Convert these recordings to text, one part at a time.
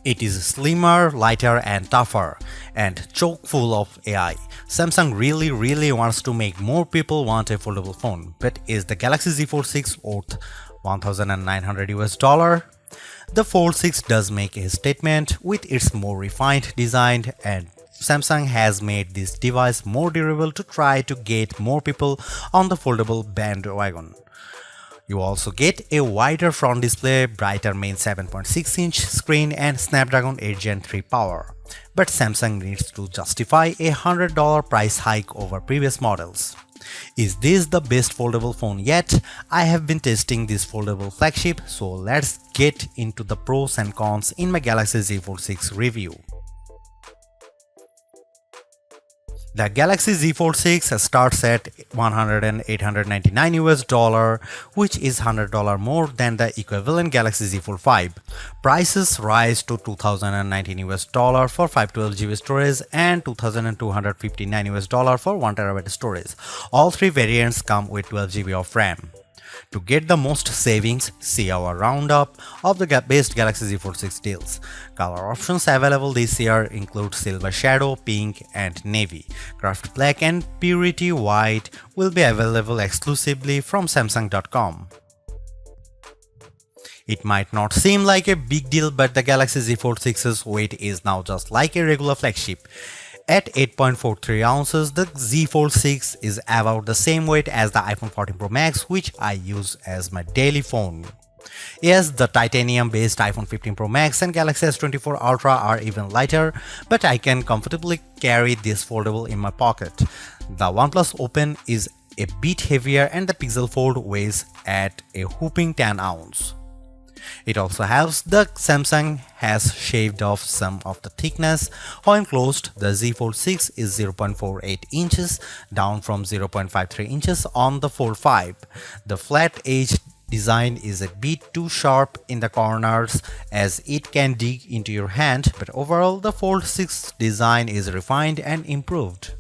It is slimmer, lighter and tougher, and chock full of AI. Samsung really wants to make more people want a foldable phone, but is the Galaxy Z Fold 6 worth $1,900? The Fold 6 does make a statement with its more refined design, and Samsung has made this device more durable to try to get more people on the foldable bandwagon. You also get a wider front display, brighter main 7.6-inch screen and Snapdragon 8 Gen 3 power. But Samsung needs to justify a $100 price hike over previous models. Is this the best foldable phone yet? I have been testing this foldable flagship, so let's get into the pros and cons in my Galaxy Z Fold 6 review. The Galaxy Z Fold 6 starts at $899, which is $100 more than the equivalent Galaxy Z Fold 5. Prices rise to $2,019 for 512GB storage and $2,259 for 1TB storage. All three variants come with 12GB of RAM. To get the most savings, see our roundup of the best Galaxy Z Fold 6 deals. Color options available this year include Silver Shadow, Pink and Navy. Craft Black and Purity White will be available exclusively from Samsung.com. It might not seem like a big deal, but the Galaxy Z Fold 6's weight is now just like a regular flagship. At 8.43 ounces, the Z Fold 6 is about the same weight as the iPhone 14 Pro Max, which I use as my daily phone. Yes, the titanium-based iPhone 15 Pro Max and Galaxy S24 Ultra are even lighter, but I can comfortably carry this foldable in my pocket. The OnePlus Open is a bit heavier and the Pixel Fold weighs at a whopping 10 ounces. It also helps that Samsung has shaved off some of the thickness. When closed, the Z Fold 6 is 0.48 inches, down from 0.53 inches on the Fold 5. The flat edge design is a bit too sharp in the corners as it can dig into your hand, but overall the Fold 6 design is refined and improved.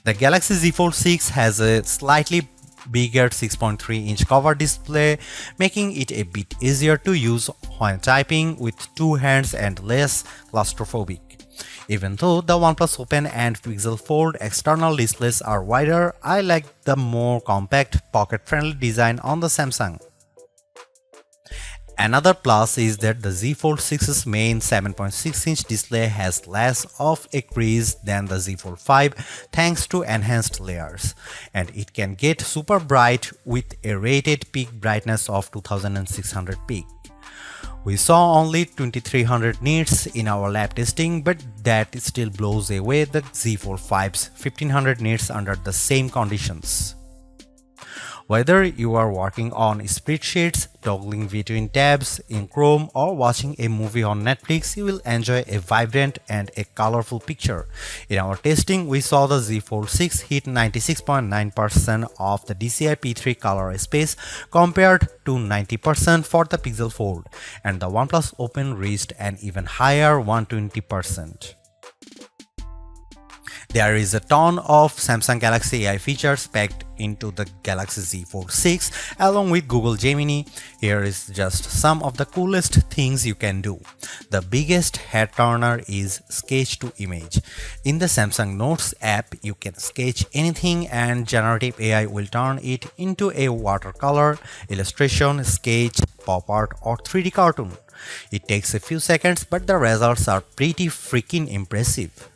The Galaxy Z Fold 6 has a slightly bigger 6.3-inch cover display, making it a bit easier to use when typing with two hands and less claustrophobic. Even though the OnePlus Open and Pixel Fold external displays are wider, I like the more compact, pocket-friendly design on the Samsung. Another plus is that the Z Fold 6's main 7.6-inch display has less of a crease than the Z Fold 5 thanks to enhanced layers, and it can get super bright with a rated peak brightness of 2600 peak. We saw only 2300 nits in our lab testing, but that still blows away the Z Fold 5's 1500 nits under the same conditions. Whether you are working on spreadsheets, toggling between tabs in Chrome, or watching a movie on Netflix, you will enjoy a vibrant and a colorful picture. In our testing, we saw the Z Fold 6 hit 96.9% of the DCI P3 color space compared to 90% for the Pixel Fold, and the OnePlus Open reached an even higher 120%. There is a ton of Samsung Galaxy AI features packed into the Galaxy Z Fold 6 along with Google Gemini. Here is just some of the coolest things you can do. The biggest head turner is Sketch to Image. In the Samsung Notes app, you can sketch anything and generative AI will turn it into a watercolor, illustration, sketch, pop art or 3D cartoon. It takes a few seconds, but the results are pretty freaking impressive.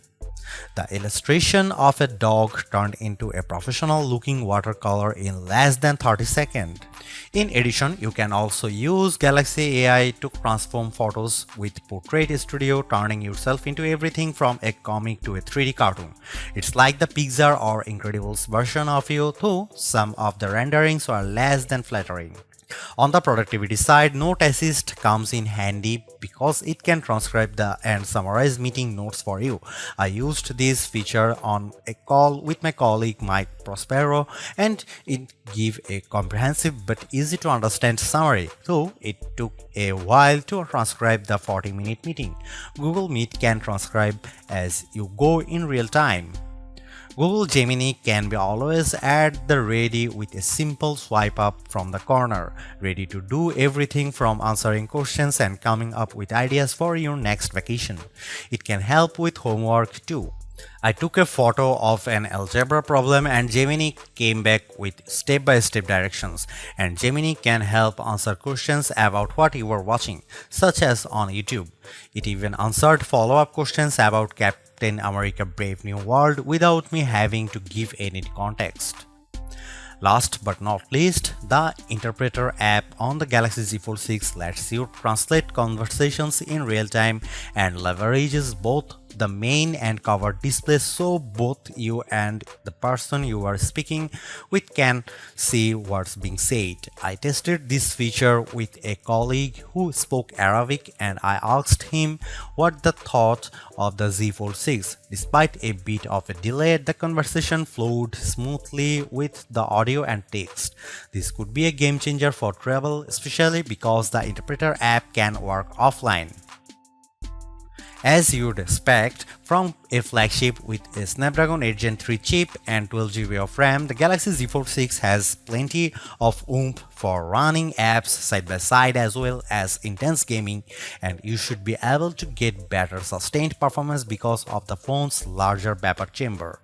The illustration of a dog turned into a professional-looking watercolor in less than 30 seconds. In addition, you can also use Galaxy AI to transform photos with Portrait Studio, turning yourself into everything from a comic to a 3D cartoon. It's like the Pixar or Incredibles version of you, though some of the renderings are less than flattering. On the productivity side, Note Assist comes in handy because it can transcribe and summarize meeting notes for you. I used this feature on a call with my colleague Mike Prospero, and it gave a comprehensive but easy to understand summary, though it took a while to transcribe the 40-minute meeting. Google Meet can transcribe as you go in real time. Google Gemini can be always at the ready with a simple swipe up from the corner, ready to do everything from answering questions and coming up with ideas for your next vacation. It can help with homework too. I took a photo of an algebra problem and Gemini came back with step-by-step directions, and Gemini can help answer questions about what you were watching, such as on YouTube. It even answered follow-up questions about Captain America Brave New World without me having to give any context. Last but not least, the Interpreter app on the Galaxy Z Fold 6 lets you translate conversations in real time and leverages both the main and cover displays so both you and the person you are speaking with can see what's being said. I tested this feature with a colleague who spoke Arabic and I asked him what the thought of the Z Fold 6. Despite a bit of a delay, the conversation flowed smoothly with the audio and text. This could be a game changer for travel, especially because the Interpreter app can work offline. As you'd expect from a flagship with a Snapdragon 8 Gen 3 chip and 12GB of RAM, the Galaxy Z Fold 6 has plenty of oomph for running apps side by side as well as intense gaming, and you should be able to get better sustained performance because of the phone's larger vapor chamber.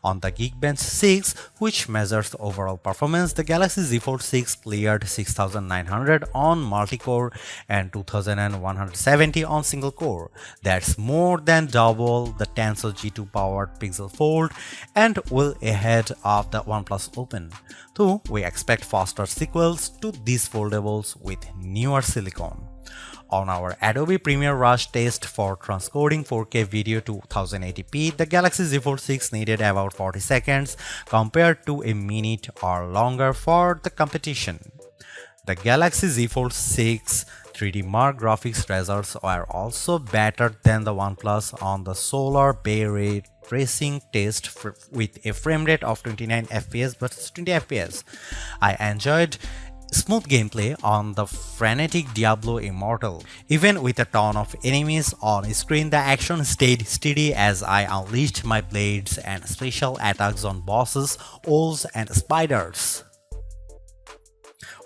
On the Geekbench 6, which measures overall performance, the Galaxy Z Fold 6 cleared 6900 on multi-core and 2170 on single-core. That's more than double the Tensor G2 powered Pixel Fold and well ahead of the OnePlus Open. Though we expect faster sequels to these foldables with newer silicon. On our Adobe Premiere Rush test for transcoding 4K video to 1080p, the Galaxy Z Fold 6 needed about 40 seconds compared to a minute or longer for the competition. The Galaxy Z Fold 6 3D Mark graphics results are also better than the OnePlus on the Solar Bay Ray tracing test with a frame rate of 29 fps versus 20 fps. I enjoyed smooth gameplay on the frenetic Diablo Immortal. Even with a ton of enemies on screen, the action stayed steady as I unleashed my blades and special attacks on bosses, owls and spiders.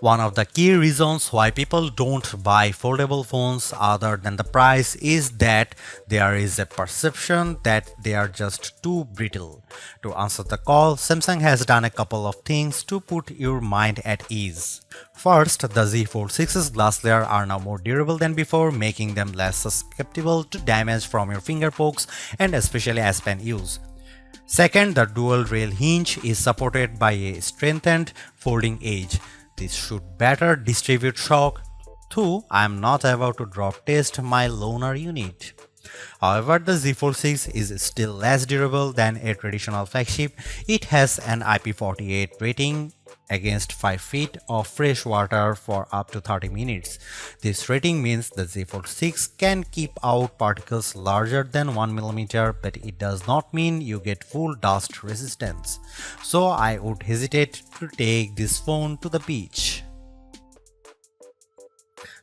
One of the key reasons why people don't buy foldable phones other than the price is that there is a perception that they are just too brittle. To answer the call, Samsung has done a couple of things to put your mind at ease. First, the Z Fold 6's glass layer are now more durable than before, making them less susceptible to damage from your finger pokes and especially as pen use. Second, the dual rail hinge is supported by a strengthened folding edge. This should better distribute shock, though I am not about to drop test my loaner unit. However, the Z Fold 6 is still less durable than a traditional flagship. It has an IP48 rating against 5 feet of fresh water for up to 30 minutes. This rating means the Z Fold 6 can keep out particles larger than 1mm, but it does not mean you get full dust resistance. So I would hesitate to take this phone to the beach.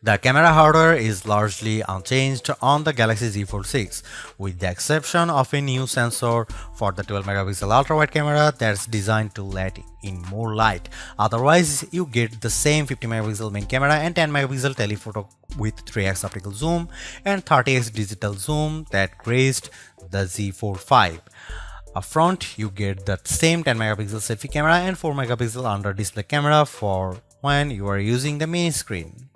The camera hardware is largely unchanged on the Galaxy Z Fold 6, with the exception of a new sensor for the 12MP ultra-wide camera that's designed to let in more light. Otherwise, you get the same 50MP main camera and 10MP telephoto with 3x optical zoom and 30x digital zoom that graced the Z Fold 5. Up front, you get the same 10MP selfie camera and 4MP under-display camera for when you are using the main screen.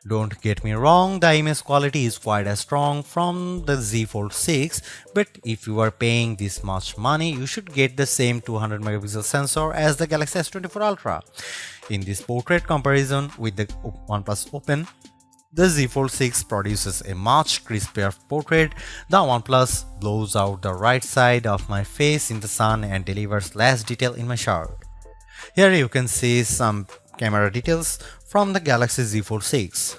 Don't get me wrong, the image quality is quite as strong from the Z Fold 6, but if you are paying this much money, you should get the same 200MP sensor as the Galaxy S24 Ultra. In this portrait comparison with the OnePlus Open, the Z Fold 6 produces a much crispier portrait. The OnePlus blows out the right side of my face in the sun and delivers less detail in my shirt. Here you can see some camera details from the Galaxy Z Fold 6.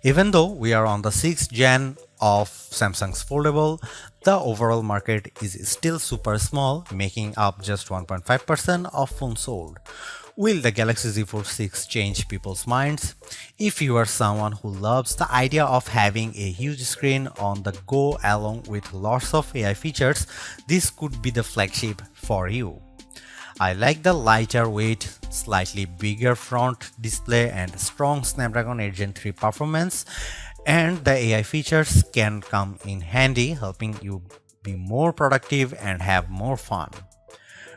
Even though we are on the 6th gen of Samsung's foldable, the overall market is still super small, making up just 1.5% of phones sold. Will the Galaxy Z Fold 6 change people's minds? If you are someone who loves the idea of having a huge screen on the go along with lots of AI features, this could be the flagship for you. I like the lighter weight, slightly bigger front display and strong Snapdragon 8 Gen 3 performance, and the AI features can come in handy, helping you be more productive and have more fun.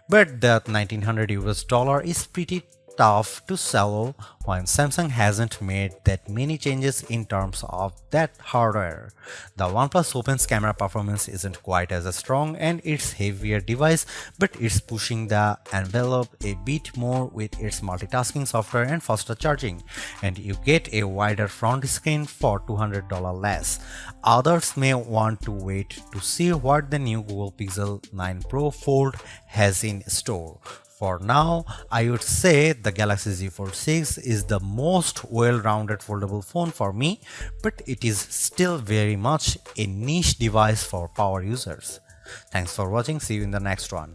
But that 1900 US dollar is pretty tough to swallow when Samsung hasn't made that many changes in terms of that hardware. The OnePlus Open's camera performance isn't quite as strong and it's heavier device, but it's pushing the envelope a bit more with its multitasking software and faster charging, and you get a wider front screen for $200 less. Others may want to wait to see what the new Google Pixel 9 Pro Fold has in store. For now, I would say the Galaxy Z Fold 6 is the most well-rounded foldable phone for me, but it is still very much a niche device for power users. Thanks for watching, see you in the next one.